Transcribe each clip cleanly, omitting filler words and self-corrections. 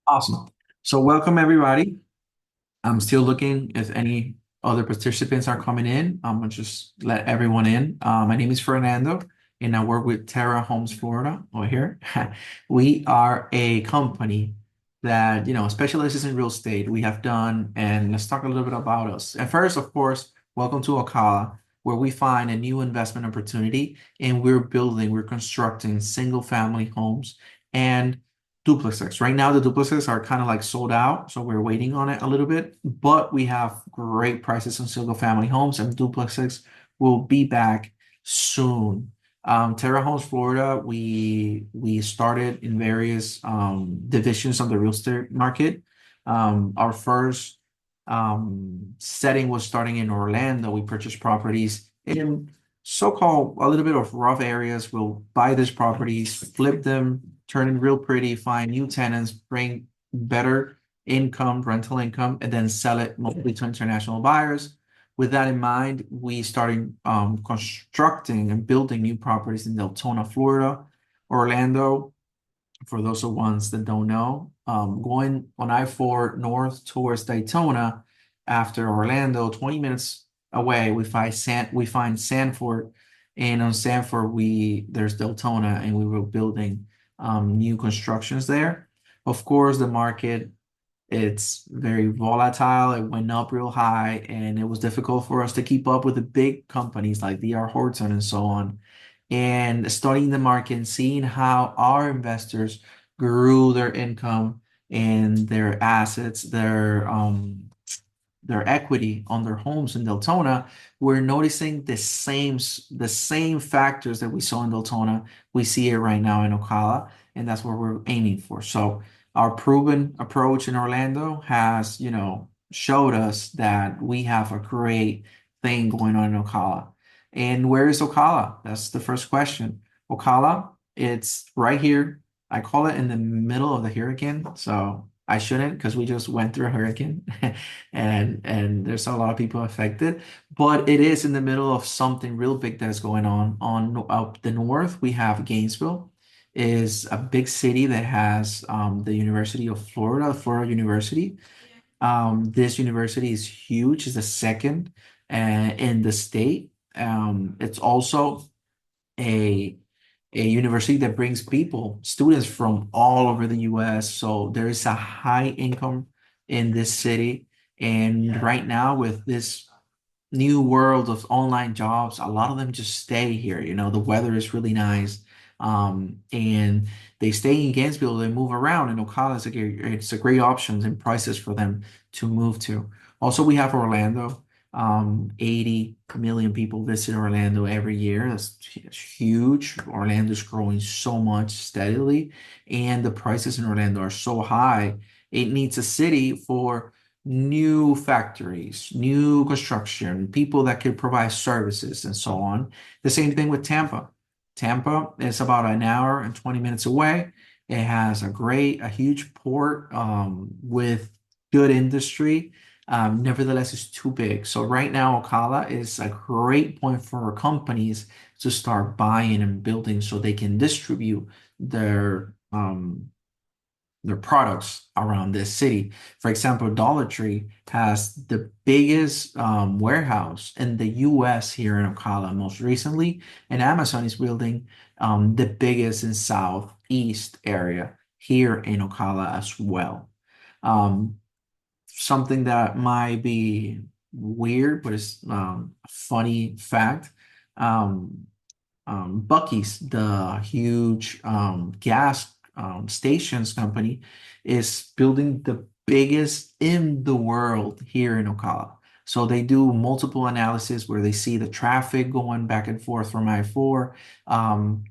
Awesome. So welcome everybody. I'm still looking if any other participants are coming in. I'm gonna just let everyone in. My name is Fernando, and I work with Terra Homes Florida over here. We are a company that specializes in real estate. We have done, and let's talk a little bit about us. And first, of course, welcome to Ocala, where we find a new investment opportunity, and we're constructing single family homes and duplexes. Right now, the duplexes are kind of like sold out, so we're waiting on it a little bit. But we have great prices on single family homes, and duplexes will be back soon. Terra Homes Florida, we started in various divisions of the real estate market. Our first setting was starting in Orlando. We purchased properties in so-called a little bit of rough areas. We'll buy these properties, flip them, turn them real pretty, find new tenants, bring better income, rental income, and then sell it mostly to international buyers. With that in mind, we started constructing and building new properties in Deltona, Florida, Orlando, for those of ones that don't know, going on I-4 north towards Daytona after Orlando, 20 minutes away, we find Sanford, and on Sanford there's Deltona, and we were building new constructions there. Of course, the market it's very volatile. It went up real high, and it was difficult for us to keep up with the big companies like D.R. Horton and so on. And studying the market and seeing how our investors grew their income and their assets, their equity on their homes in Deltona, we're noticing the same factors that we saw in Deltona. We see it right now in Ocala, and that's what we're aiming for. So our proven approach in Orlando has, showed us that we have a great thing going on in Ocala. And where is Ocala? That's the first question. Ocala, it's right here. I call it in the middle of the hurricane. So I shouldn't because we just went through a hurricane and there's a lot of people affected. But it is in the middle of something real big that's going on. On up the north, we have Gainesville, is a big city that has the University of Florida, Florida University. This university is huge. It's the second in the state. It's also a a university that brings students from all over the US. So there is a high income in this city. And right now, with this new world of online jobs, a lot of them just stay here. The weather is really nice. And they stay in Gainesville, they move around, and Ocala it's a great option and prices for them to move to. Also, we have Orlando. 80 million people visit Orlando every year. That's huge. Orlando's growing so much steadily, and the prices in Orlando are so high. It needs a city for new factories, new construction, people that could provide services and so on. The same thing with Tampa. Tampa is about an hour and 20 minutes away. It has a huge port with good industry. Nevertheless, it's too big. So right now, Ocala is a great point for companies to start buying and building so they can distribute their products around this city. For example, Dollar Tree has the biggest warehouse in the US here in Ocala most recently, and Amazon is building the biggest in Southeast area here in Ocala as well. Um, Something that might be weird, but it's a funny fact. Um, Bucky's, the huge gas stations company, is building the biggest in the world here in Ocala. So they do multiple analysis where they see the traffic going back and forth from I-4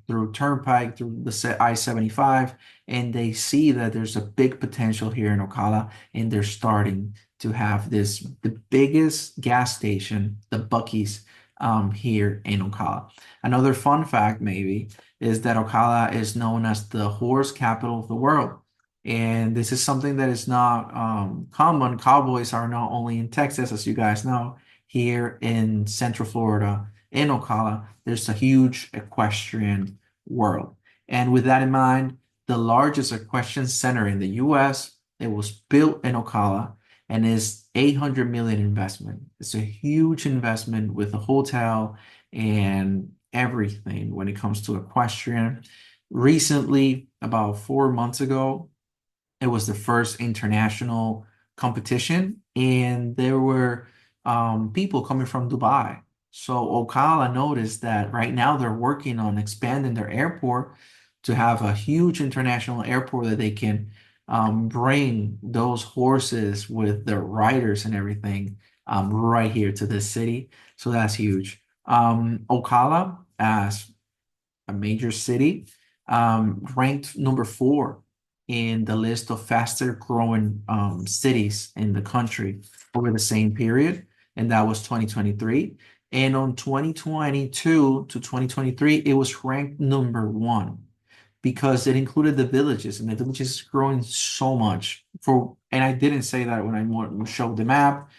through Turnpike, through the I-75, and they see that there's a big potential here in Ocala, and they're starting to have the biggest gas station, the Bucky's, here in Ocala. Another fun fact, maybe, is that Ocala is known as the horse capital of the world. And this is something that is not common. Cowboys are not only in Texas, as you guys know, here in Central Florida, in Ocala, there's a huge equestrian world. And with that in mind, the largest equestrian center in the US. It was built in Ocala and is 800 million investment. It's a huge investment with a hotel and everything when it comes to equestrian. Recently, about 4 months ago, it was the first international competition, and there were people coming from Dubai. So Ocala noticed that right now they're working on expanding their airport to have a huge international airport that they can bring those horses with their riders and everything right here to this city. So that's huge. Ocala, as a major city, ranked number 4 in the list of faster growing cities in the country over the same period, and that was 2023. And on 2022 to 2023, it was ranked number 1 because it included the villages, and the villages is growing so much. And I didn't say that when I showed the map.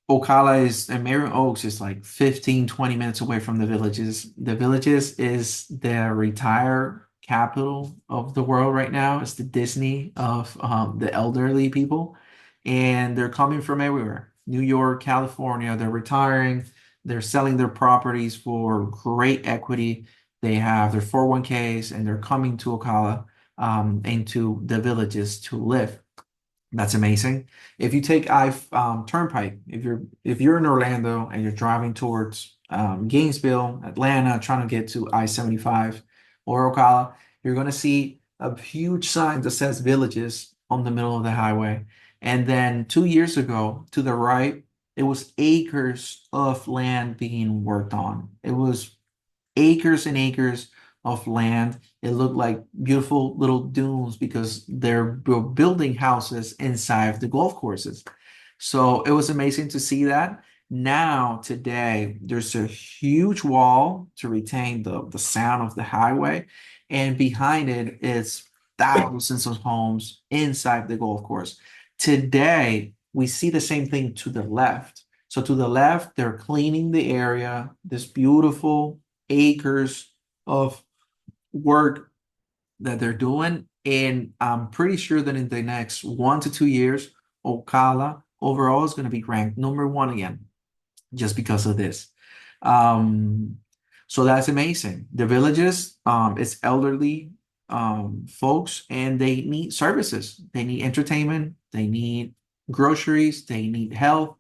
Ocala is and Marion Oaks is like 15, 20 minutes away from the villages. The villages is the retire capital of the world right now. It's the Disney of the elderly people. And they're coming from everywhere. New York, California, they're retiring. They're selling their properties for great equity. They have their 401ks and they're coming to Ocala into the villages to live. That's amazing. If you take I Turnpike, if you're in Orlando and you're driving towards Gainesville, Atlanta, trying to get to I-75 or Ocala, you're going to see a huge sign that says Villages on the middle of the highway. And then 2 years ago, to the right, it was acres of land being worked on. It was acres and acres of land. It looked like beautiful little dunes because they're building houses inside of the golf courses. So it was amazing to see that. Now, today, there's a huge wall to retain the sound of the highway, and behind it is thousands of homes inside the golf course. Today, we see the same thing to the left. So to the left, they're cleaning the area, this beautiful acres of work that they're doing. And I'm pretty sure that in the next 1 to 2 years, Ocala overall is going to be ranked number 1 again, just because of this. Um, so that's amazing. The villages, it's elderly folks, and they need services. They need entertainment. They need groceries. They need health.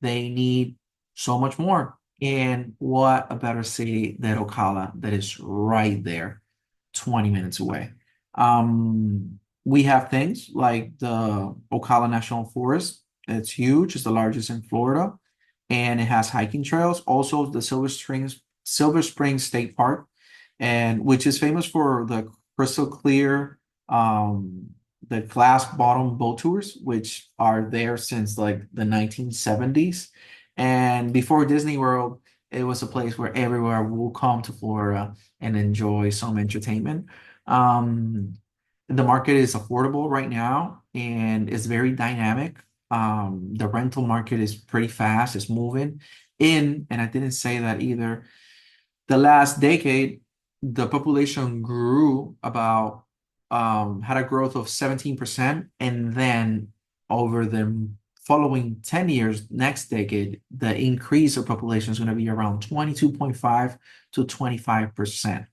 They need so much more. And what a better city than Ocala that is right there, 20 minutes away. We have things like the Ocala National Forest. It's huge. It's the largest in Florida, and it has hiking trails. Also, the Silver Springs State Park, and which is famous for the crystal clear, the glass bottom boat tours, which are there since like the 1970s. And before Disney World, it was a place where everyone will come to Florida and enjoy some entertainment. Um, the market is affordable right now and it's very dynamic. The rental market is pretty fast, it's moving in, and I didn't say that either. The last decade, the population grew about had a growth of 17%, and then over the following 10 years, next decade, the increase of population is going to be around 22.5 to 25%.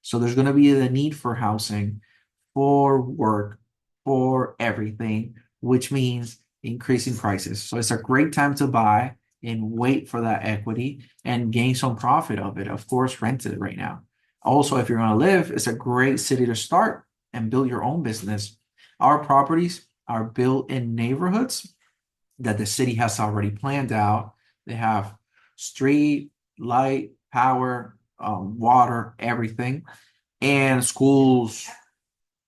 So there's going to be the need for housing, for work, for everything, which means increasing prices. So it's a great time to buy and wait for that equity and gain some profit of it. Of course, rent it right now. Also, if you're going to live, it's a great city to start and build your own business. Our properties are built in neighborhoods that the city has already planned out. They have street, light, power, water, everything, and schools,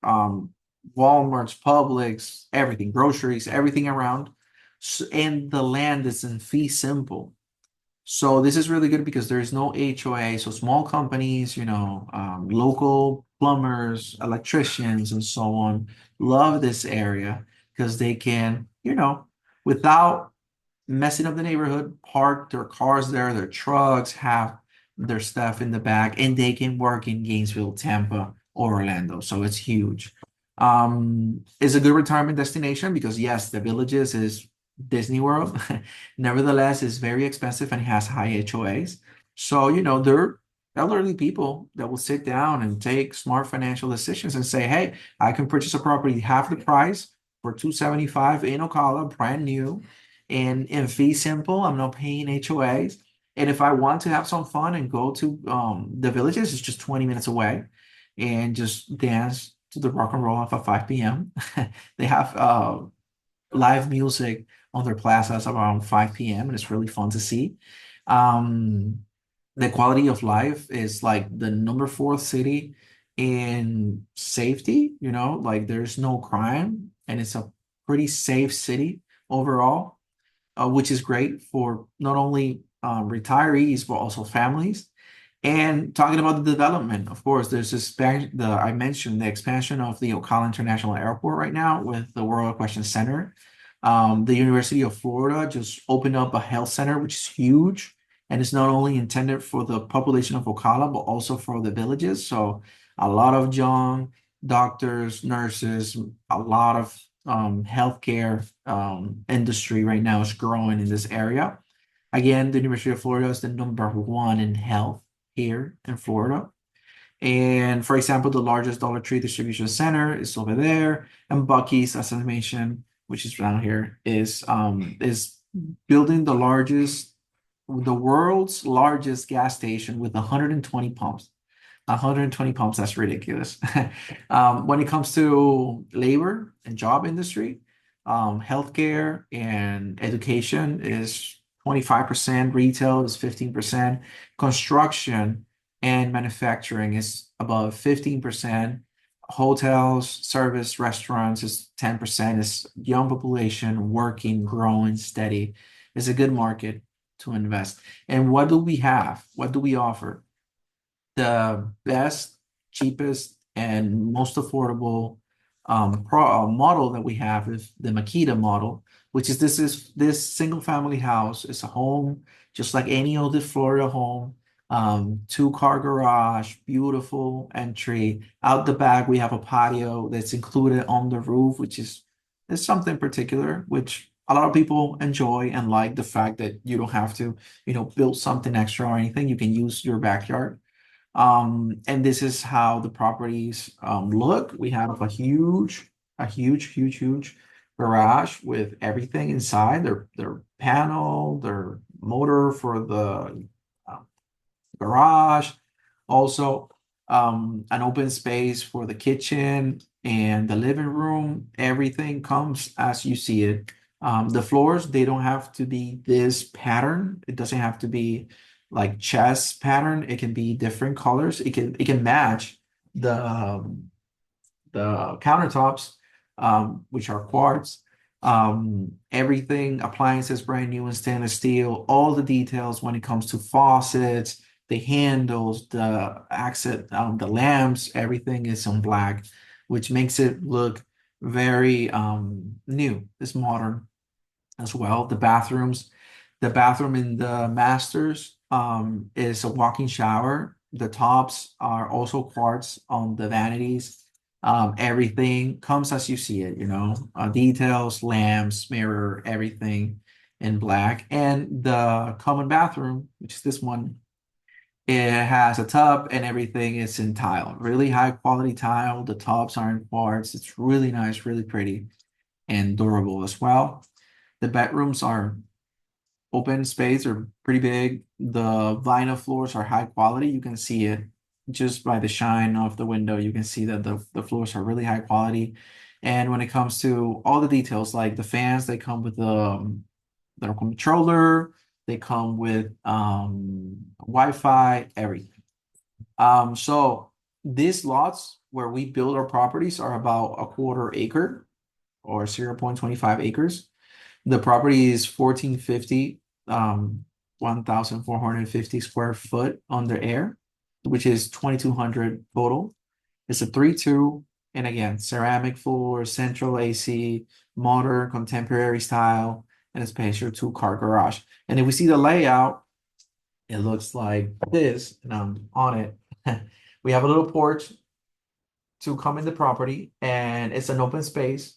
um, Walmart's, Publix, everything, groceries, everything around. And the land is in fee simple. So this is really good because there's no HOA. So small companies, local plumbers, electricians, and so on love this area because they can, without messing up the neighborhood, park their cars there, their trucks, have their stuff in the back, and they can work in Gainesville, Tampa, or Orlando. So it's huge. It's a good retirement destination because yes, the Villages is Disney World. Nevertheless, it's very expensive and it has high HOAs. So, they're elderly people that will sit down and take smart financial decisions and say, hey, I can purchase a property half the price for 275 in Ocala, brand new, and fee simple. I'm not paying HOAs. And if I want to have some fun and go to the Villages, it's just 20 minutes away and just dance to the rock and roll off at 5 p.m. They have live music on their plazas around 5 p.m. and it's really fun to see. Um, the quality of life is like the number fourth city in safety, like there's no crime and it's a pretty safe city overall, which is great for not only retirees but also families. And talking about the development, of course, there's this I mentioned the expansion of the Ocala International Airport right now with the World Question Center. The University of Florida just opened up a health center, which is huge, and it's not only intended for the population of Ocala, but also for the villages. So a lot of young doctors, nurses, a lot of healthcare industry right now is growing in this area. Again, the University of Florida is the number one in health here in Florida. And for example, the largest Dollar Tree distribution center is over there, and Bucky's, as I mentioned, which is down here, is building the world's largest gas station with 120 pumps. 120 pumps, that's ridiculous. When it comes to labor and job industry, healthcare and education is 25%, retail is 15%, construction and manufacturing is above 15%, hotels, service, restaurants is 10%, is young population, working, growing, steady. It's a good market to invest. And what do we have? What do we offer? The best, cheapest, and most affordable model that we have is the Makita model, which is this single family house. It's a home just like any other Florida home. Two-car garage, beautiful entry. Out the back, we have a patio that's included on the roof, which is something particular, which a lot of people enjoy and like the fact that you don't have to, build something extra or anything. You can use your backyard. And this is how the properties look. We have a huge garage with everything inside. Their panel, their motor for the uh, garage. Also, an open space for the kitchen and the living room. Everything comes as you see it. The floors, they don't have to be this pattern. It doesn't have to be like chess pattern. It can be different colors. It can match the countertops, which are quartz. Everything, appliances, brand new in stainless steel, all the details when it comes to faucets, the handles, the accent, the lamps, everything is on black, which makes it look very new. It's modern as well. The bathroom in the masters is a walk-in shower. The tops are also quartz on the vanities. Everything comes as you see it, details, lamps, mirror, everything in black. And the common bathroom, which is this one, it has a tub and everything is in tile, really high quality tile. The tubs are in quartz. It's really nice, really pretty and durable as well. The bedrooms are open space, are pretty big. The vinyl floors are high quality. You can see it just by the shine of the window. You can see that the floors are really high quality. And when it comes to all the details, like the fans, they come with the controller, they come with Wi-Fi, everything. So these lots where we build our properties are about a quarter acre or 0.25 acres. The property is 1450, 1,450 square foot under air, which is 2,200 total. It's a 3-2, and again, ceramic floor, central AC, modern contemporary style, and a spacious two-car garage. And if we see the layout, it looks like this, and I'm on it. We have a little porch to come in the property, and it's an open space,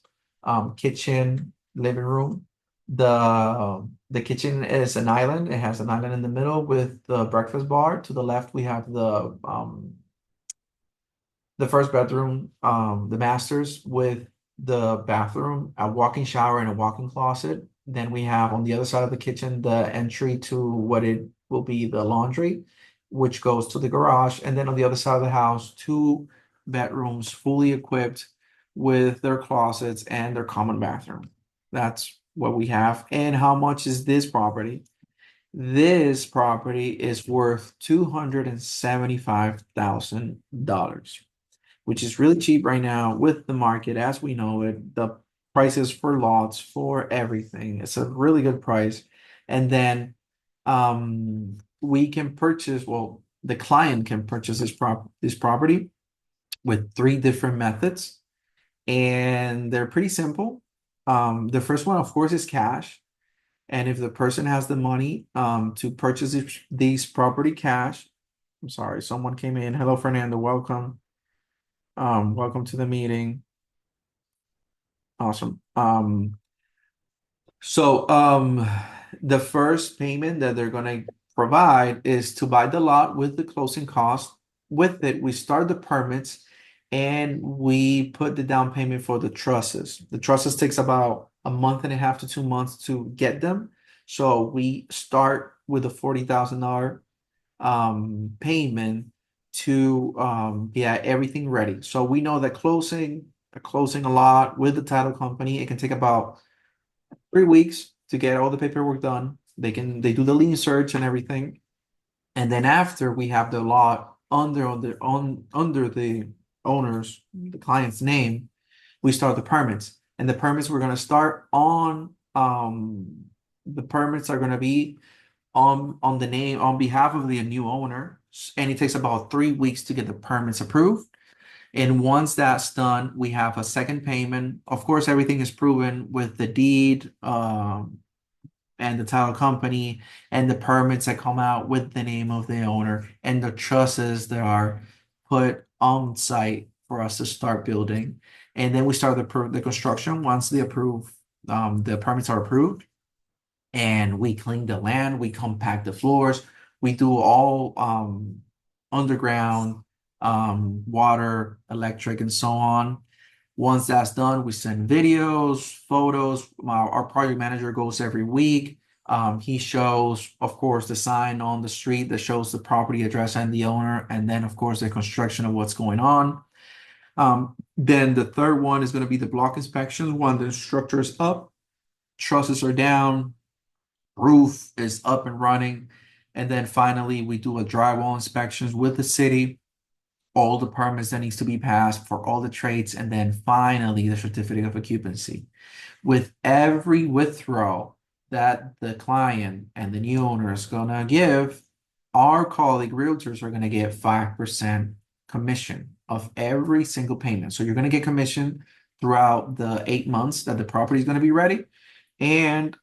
kitchen, living room. The kitchen is an island. It has an island in the middle with the breakfast bar. To the left, we have the first bedroom, the masters with the bathroom, a walk-in shower, and a walk-in closet. Then we have on the other side of the kitchen the entry to what it will be the laundry, which goes to the garage. And then on the other side of the house, two bedrooms fully equipped with their closets and their common bathroom. That's what we have. And how much is this property? This property is worth $275,000, which is really cheap right now with the market as we know it. The prices for lots, for everything. It's a really good price. And then we can purchase, well, the client can purchase this property with three different methods, and they're pretty simple. The first one, of course, is cash. And if the person has the money to purchase these property cash, I'm sorry, someone came in. Hello, Fernando. Welcome. Welcome to the meeting. Awesome. So the first payment that they're gonna provide is to buy the lot with the closing cost. With it, we start the permits and we put the down payment for the trusses. The trusses takes about a month and a half to 2 months to get them. So we start with a $40,000 payment to get everything ready. So we know that closing a lot with the title company, it can take about 3 weeks to get all the paperwork done. They do the lien search and everything. And then after we have the lot under the owner's, the client's name, we start the permits. And the permits we're gonna start on the permits are gonna be on the name on behalf of the new owner, and it takes about 3 weeks to get the permits approved. And once that's done, we have a second payment. Of course, everything is proven with the deed, and the title company and the permits that come out with the name of the owner and the trusses that are put on site for us to start building. And then we start the construction once the permits are approved, and we clean the land, we compact the floors, we do all underground water, electric, and so on. Once that's done, we send videos, photos. Our project manager goes every week. He shows, of course, the sign on the street that shows the property address and the owner, and then, of course, the construction of what's going on. Then the third one is going to be the block inspections. When the structure is up, trusses are down, roof is up and running. And then finally, we do a drywall inspections with the city, all the permits that needs to be passed for all the trades, and then finally the certificate of occupancy. With every withdrawal that the client and the new owner is gonna give, our colleague realtors are gonna get 5% commission of every single payment. So you're gonna get commission throughout the 8 months that the property is gonna be ready. And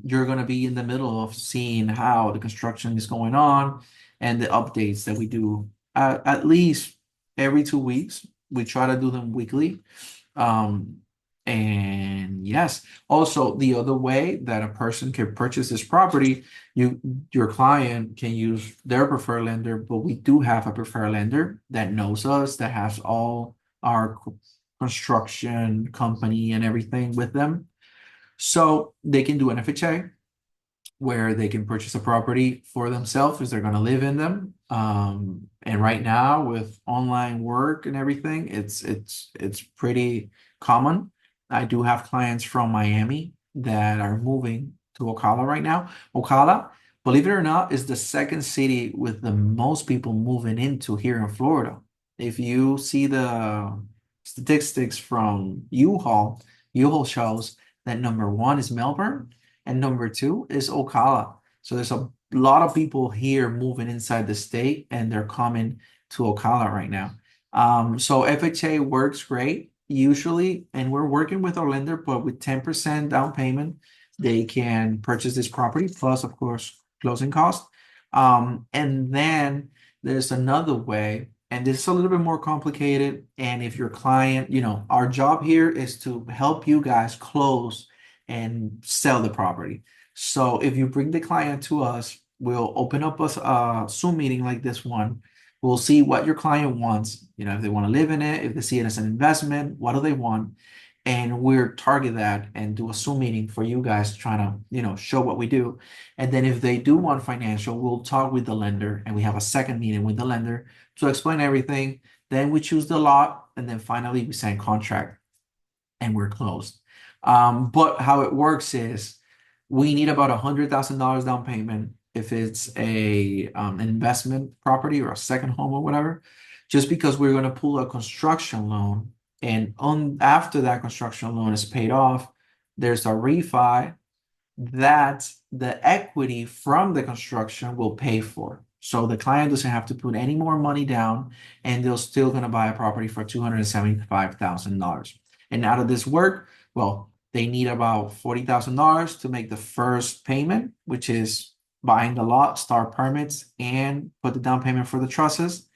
you're gonna be in the middle of seeing how the construction is going on and the updates that we do at least every 2 weeks. We try to do them weekly. And yes, also the other way that a person can purchase this property, your client can use their preferred lender, but we do have a preferred lender that knows us, that has all our construction company and everything with them. So they can do an FHA where they can purchase a property for themselves as they're going to live in them. And right now with online work and everything, it's pretty common. I do have clients from Miami that are moving to Ocala right now. Ocala, believe it or not, is the second city with the most people moving into here in Florida. If you see the statistics from U-Haul shows that number one is Melbourne and number two is Ocala. So there's a lot of people here moving inside the state, and they're coming to Ocala right now. So FHA works great usually, and we're working with our lender, but with 10% down payment, they can purchase this property plus, of course, closing costs. And then there's another way And this is a little bit more complicated. And if your client, our job here is to help you guys close and sell the property. So if you bring the client to us, we'll open up a Zoom meeting like this one. We'll see what your client wants, if they want to live in it, if they see it as an investment, what do they want? And we're target that and do a Zoom meeting for you guys trying to, show what we do. And then if they do want financial, we'll talk with the lender and we have a second meeting with the lender to explain everything. Then we choose the lot, and then finally we sign contract and we're closed. But how it works is we need about $100,000 down payment if it's an investment property or a second home or whatever, just because we're going to pull a construction loan. And after that construction loan is paid off, there's a refi that the equity from the construction will pay for. So the client doesn't have to put any more money down and they're still going to buy a property for $275,000. And out of this work, well, they need about $40,000 to make the first payment, which is buying the lot, start permits, and put the down payment for the trusses.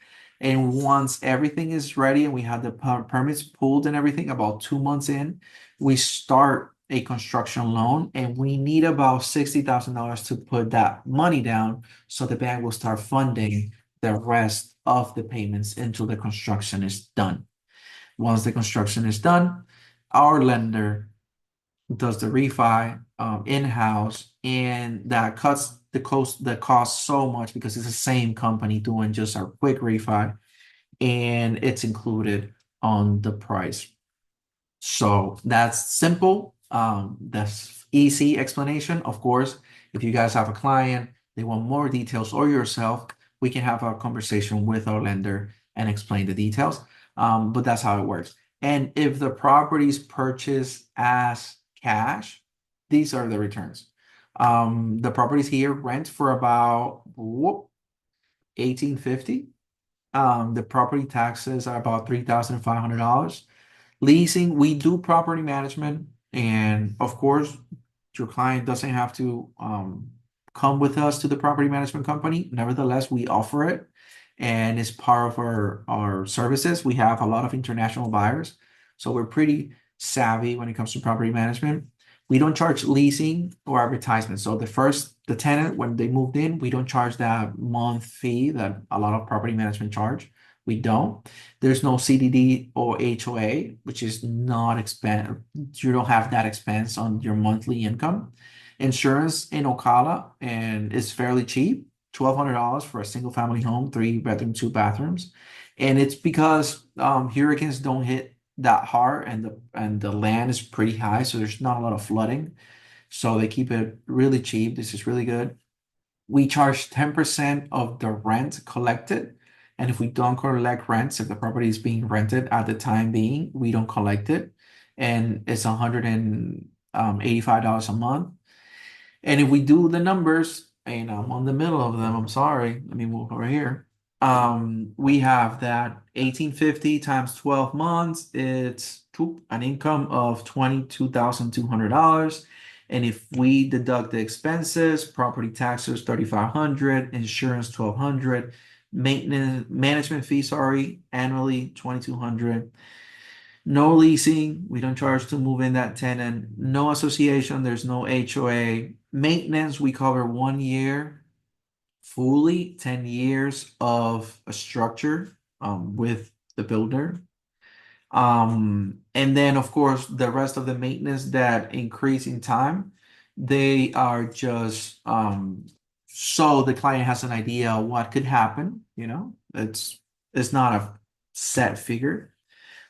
And once everything is ready and we have the permits pulled and everything, about 2 months in, we start a construction loan and we need about $60,000 to put that money down so the bank will start funding the rest of the payments until the construction is done. Once the construction is done, our lender does the refi in-house, and that cuts the cost so much because it's the same company doing just a quick refi and it's included on the price. So that's simple. That's easy explanation. Of course, if you guys have a client, they want more details or yourself, we can have a conversation with our lender and explain the details. But that's how it works. And if the property is purchased as cash, these are the returns. The properties here rent for about 1850. The property taxes are about $3,500. Leasing, we do property management, and of course, your client doesn't have to come with us to the property management company. Nevertheless, we offer it, and it's part of our services. We have a lot of international buyers, so we're pretty savvy when it comes to property management. We don't charge leasing or advertisement. So the tenant, when they moved in, we don't charge that month fee that a lot of property management charge. We don't. There's no CDD or HOA, which is not expense. You don't have that expense on your monthly income. Insurance in Ocala, and it's fairly cheap, $1,200 for a single family home, 3 bedroom, 2 bathrooms. And it's because hurricanes don't hit that hard and the land is pretty high, so there's not a lot of flooding. So they keep it really cheap. This is really good. We charge 10% of the rent collected. And if we don't collect rents, if the property is being rented at the time being, we don't collect it. And it's $185 a month. And if we do the numbers, and I'm on the middle of them, I'm sorry. Let me move over here. We have that 1850 times 12 months, it's an income of $22,200. And if we deduct the expenses, property taxes 3,500, insurance 1,200, maintenance management fee, sorry, annually 2,200. No leasing, we don't charge to move in that tenant. No association, there's no HOA. Maintenance, we cover 1 year fully, 10 years of a structure with the builder. And then of course the rest of the maintenance that increase in time, they are just so the client has an idea what could happen, it's not a set figure.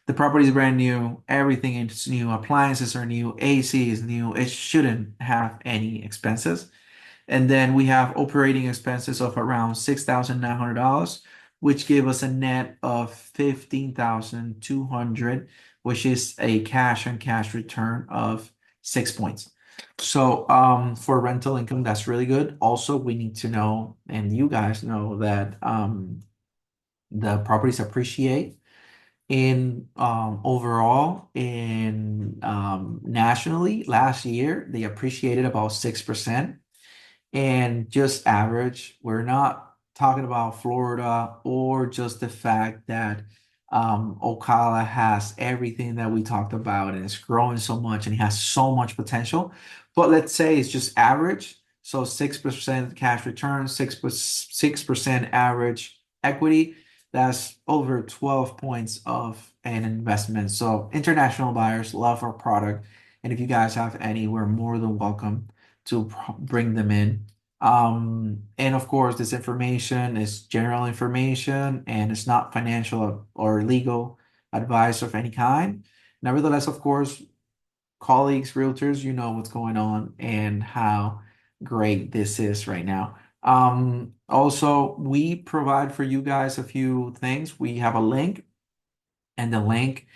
The property is brand new, everything is new, appliances are new, AC is new, it shouldn't have any expenses. And then we have operating expenses of around $6,900, which give us a net of 15,200, which is a cash on cash return of 6 points. So for rental income, that's really good. Also, we need to know, and you guys know that the properties appreciate in overall in nationally last year they appreciated about 6%. And just average, we're not talking about Florida or just the fact that Ocala has everything that we talked about and it's growing so much and it has so much potential. But let's say it's just average. So 6% cash return, 6% average equity. That's over 12 points of an investment. So international buyers love our product. And if you guys have any, we're more than welcome to bring them in. And of course, this information is general information and it's not financial or legal advice of any kind. Nevertheless, of course, colleagues, realtors, you know what's going on and how great this is right now. Also, we provide for you guys a few things. We have a link, and the link,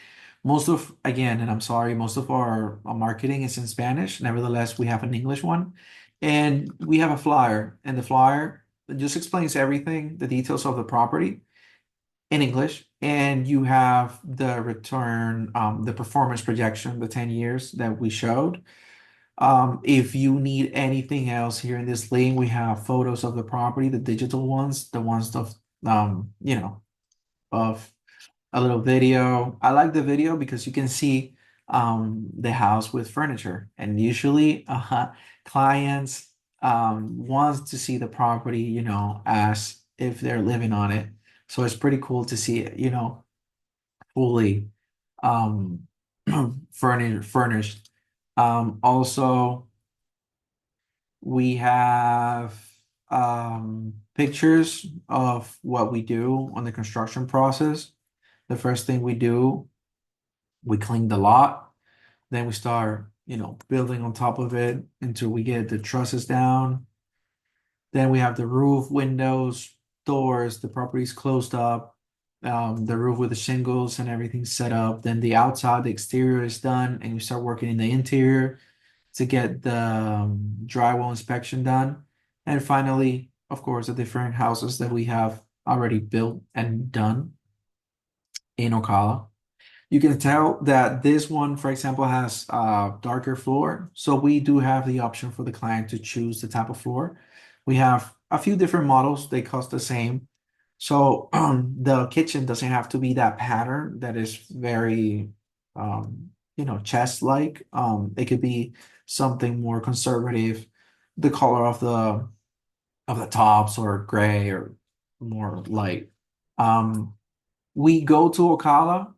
again, and I'm sorry, most of our marketing is in Spanish. Nevertheless, we have an English one, and we have a flyer, and the flyer just explains everything, the details of the property in English, and you have the return, the performance projection, the 10 years that we showed. If you need anything else here in this link, we have photos of the property, the digital ones, the ones of, of a little video. I like the video because you can see the house with furniture, and usually clients want to see the property, as if they're living on it. So it's pretty cool to see it, fully um, furnished. Also, we have pictures of what we do on the construction process. The first thing we do, we clean the lot. Then we start, building on top of it until we get the trusses down. Then we have the roof, windows, doors, the property's closed up, the roof with the shingles and everything set up. Then the outside, the exterior is done, and you start working in the interior to get the drywall inspection done. And finally, of course, the different houses that we have already built and done in Ocala. You can tell that this one, for example, has a darker floor. So we do have the option for the client to choose the type of floor. We have a few different models. They cost the same. So the kitchen doesn't have to be that pattern that is very, chest-like. It could be something more conservative. The color of the tops or gray or more light. Um, we go to Ocala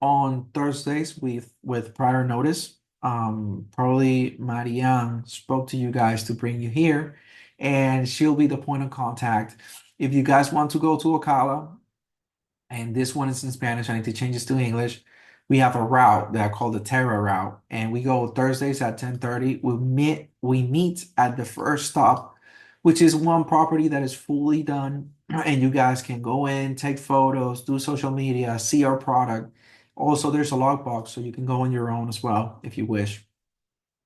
on Thursdays with prior notice. Probably Marianne spoke to you guys to bring you here, and she'll be the point of contact. If you guys want to go to Ocala, and this one is in Spanish, I need to change this to English. We have a route that I call the Terra route, and we go Thursdays at 10:30. We meet at the first stop, which is one property that is fully done, and you guys can go in, take photos, do social media, see our product. Also, there's a logbox, so you can go on your own as well if you wish.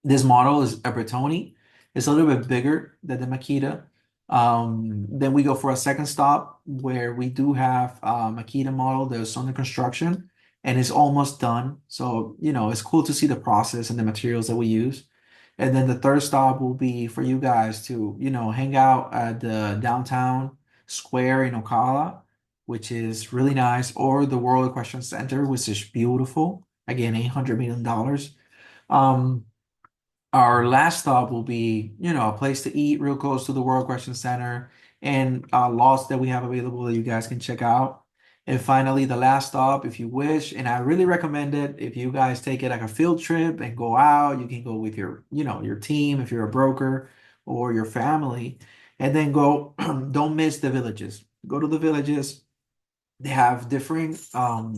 This model is a Bertoni. It's a little bit bigger than the Makita. Then we go for a second stop where we do have a Makita model that's under construction and it's almost done. So, it's cool to see the process and the materials that we use. And then the third stop will be for you guys to, hang out at the downtown square in Ocala, which is really nice, or the World Equestrian Center, which is beautiful. Again, $800 million. Um, our last stop will be, a place to eat real close to the World Question Center and lots that we have available that you guys can check out. And finally, the last stop, if you wish, and I really recommend it, if you guys take it like a field trip and go out, you can go with your team if you're a broker or your family, and then go, don't miss the villages. Go to the villages. They have different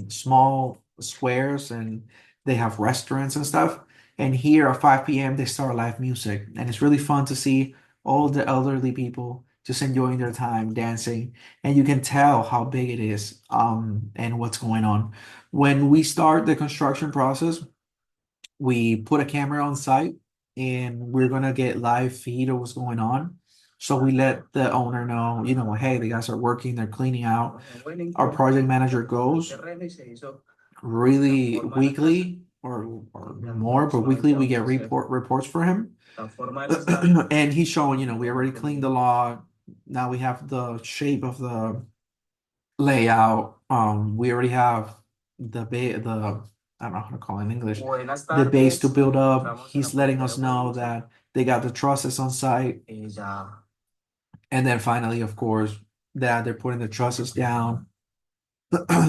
small squares and they have restaurants and stuff. And here at 5 p.m. they start live music. And it's really fun to see all the elderly people just enjoying their time dancing. And you can tell how big it is and what's going on. When we start the construction process, we put a camera on site and we're gonna get live feed of what's going on. So we let the owner know, hey, the guys are working, they're cleaning out. Our project manager goes really weekly or more, but weekly we get reports for him. And he's showing, we already cleaned the lot, Now we have the shape of the layout. We already have the I don't know how to call it in English. Buenas The base to tardes, nos build up. encontramos en la He's letting propiedad us de know Guadalupe. that they got the trusses on site. Ya. And then finally, of course, that they're putting the trusses down.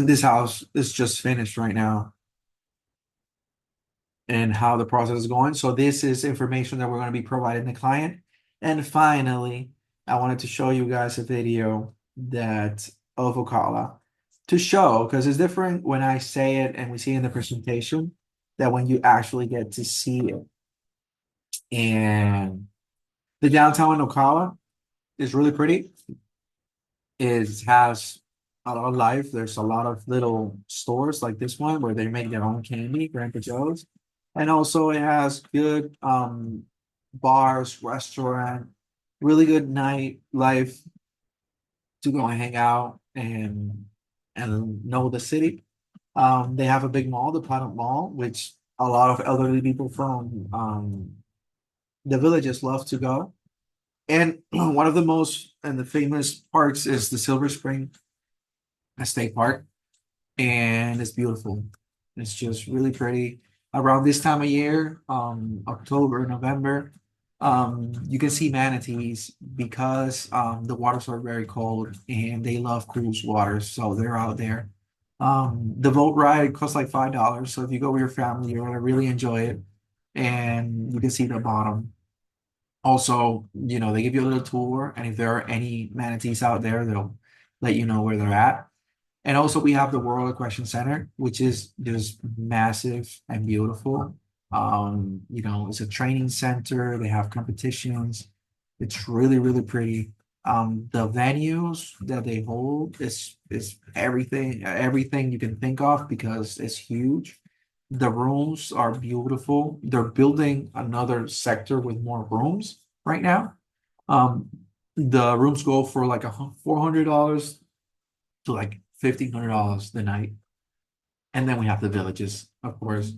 This house is just finished right now and how the process is going. So this is information that we're going to be providing the client. And finally, I wanted to show you guys a video that of Ocala to show because it's different when I say it and we see it in the presentation that when you actually get to see it. And the downtown in Ocala is really pretty. It has a lot of life. There's a lot of little stores like this one where they make their own candy, Grandpa Joe's. And also it has good bars, restaurant, really good night life to go and hang out and know the city. They have a big mall, the Planet Mall, which a lot of elderly people from the villages love to go. And one of the most and the famous parks is the Silver Spring State Park, and it's beautiful. It's just really pretty. Around this time of year, October, November, you can see manatees because the waters are very cold and they love cool waters, so they're out there. The boat ride costs like $5, so if you go with your family, you're gonna really enjoy it, and you can see the bottom. Also, they give you a little tour, and if there are any manatees out there, they'll let you know where they're at. And also we have the World Equestrian Center, which is just massive and beautiful. It's a training center. They have competitions. It's really, really pretty. The venues that they hold is everything you can think of because it's huge. The rooms are beautiful. They're building another sector with more rooms right now. Um, the rooms go for like $400 to like $1,500 the night. And then we have the villages, of course.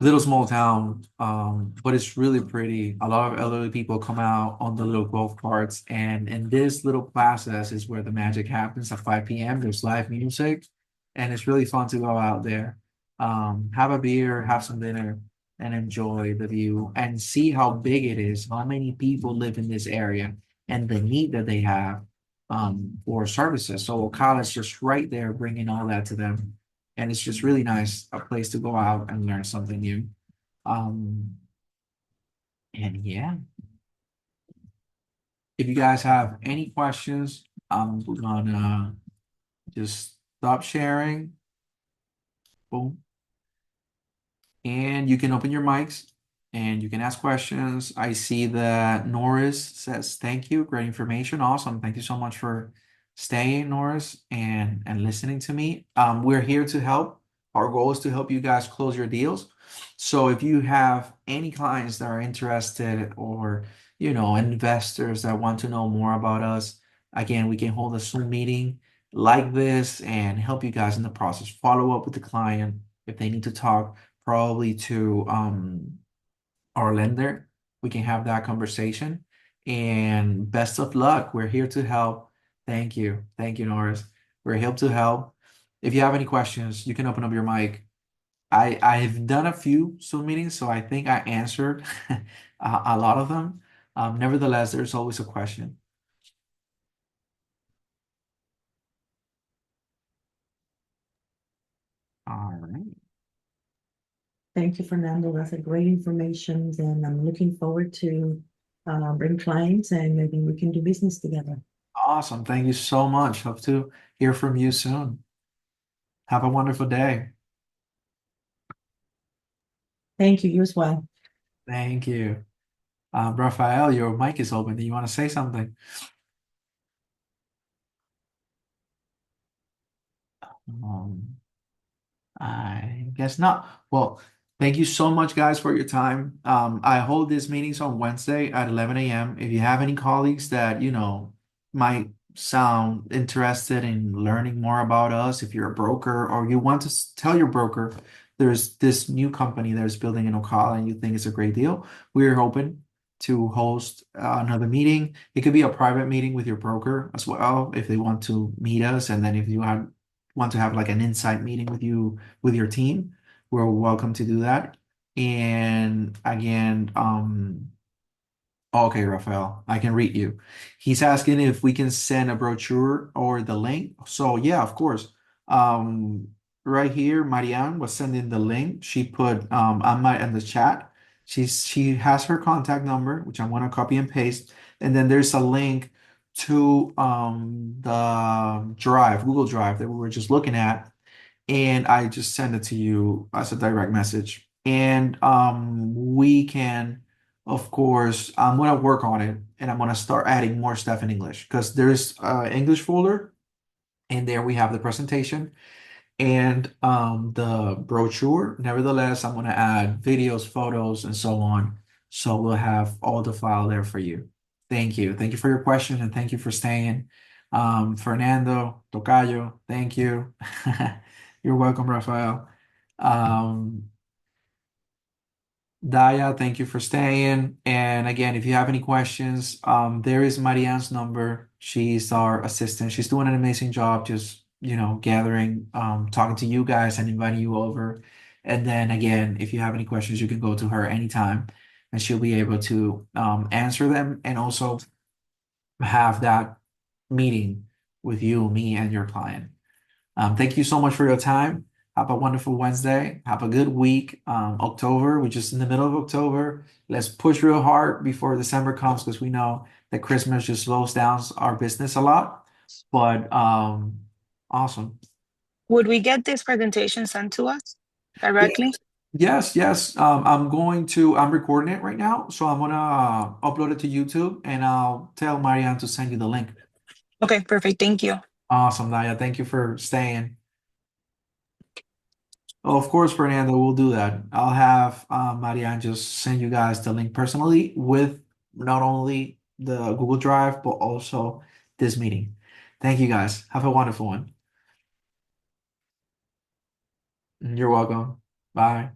Little small town, but it's really pretty. A lot of elderly people come out on the little golf carts, and in this little process is where the magic happens at 5 p.m. There's live music, and it's really fun to go out there, have a beer, have some dinner, and enjoy the view and see how big it is, how many people live in this area, and the need that they have for services. So Ocala is just right there, bringing all that to them, and it's just really nice, a place to go out and learn something new. Um, and yeah, if you guys have any questions, I'm gonna just stop sharing. Boom. And you can open your mics and you can ask questions. I see that Norris says, thank you. Great information. Awesome. Thank you so much for staying, Norris, and listening to me. We're here to help. Our goal is to help you guys close your deals. So if you have any clients that are interested or, investors that want to know more about us, again, we can hold a Zoom meeting like this and help you guys in the process. Follow up with the client if they need to talk probably to our lender. We can have that conversation. And best of luck. We're here to help. Thank you. Thank you, Norris. We're here to help. If you have any questions, you can open up your mic. I've done a few Zoom meetings, so I think I answered a lot of them. Nevertheless, there's always a question. All right. Thank you, Fernando. That's a great information, and I'm looking forward to bring clients and maybe we can do business together. Awesome. Thank you so much. Hope to hear from you soon. Have a wonderful day. Thank you. You as well. Thank you. Rafael, your mic is open. Do you want to say something? Um, I guess not. Well, thank you so much, guys, for your time. I hold these meetings on Wednesday at 11 a.m. If you have any colleagues that, might sound interested in learning more about us, if you're a broker or you want to tell your broker there's this new company that's building in Ocala and you think it's a great deal, we're open. to host another meeting. It could be a private meeting with your broker as well if they want to meet us. And then if you want to have like an insight meeting with you with your team, we're welcome to do that. And again, okay, Rafael, I can read you. He's asking if we can send a brochure or the link. So yeah, of course. Um, right here, Marianne was sending the link. She put on my in the chat. She has her contact number, which I'm gonna copy and paste, and then there's a link to the Drive, Google Drive that we were just looking at, and I just send it to you as a direct message. And we can, of course, I'm gonna work on it and I'm gonna start adding more stuff in English because there's English folder and there we have the presentation and the brochure. Nevertheless, I'm gonna add videos, photos, and so on. So we'll have all the file there for you. Thank you. Thank you for your question and thank you for staying. Fernando, Tocayo, thank you. You're welcome, Rafael. Um, Daya, thank you for staying. And again, if you have any questions, there is Marianne's number. She's our assistant. She's doing an amazing job just, gathering, talking to you guys and inviting you over. And then again, if you have any questions, you can go to her anytime and she'll be able to answer them and also have that meeting with you, me, and your client. Thank you so much for your time. Have a wonderful Wednesday. Have a good week. October, we're just in the middle of October. Let's push real hard before December comes because we know that Christmas just slows down our business a lot. But awesome. Would we get this presentation sent to us Yeah. directly? Yes, yes. I'm recording it right now. So I'm gonna upload it to YouTube and I'll tell Marianne to send you the link. Okay, perfect. Thank you. Awesome, Naya. Thank you for staying. Oh, of course, Fernando, we'll do that. I'll have Marianne just send you guys the link personally with not only the Google Drive, but also this meeting. Thank you guys. Have a wonderful one. You're welcome. Bye.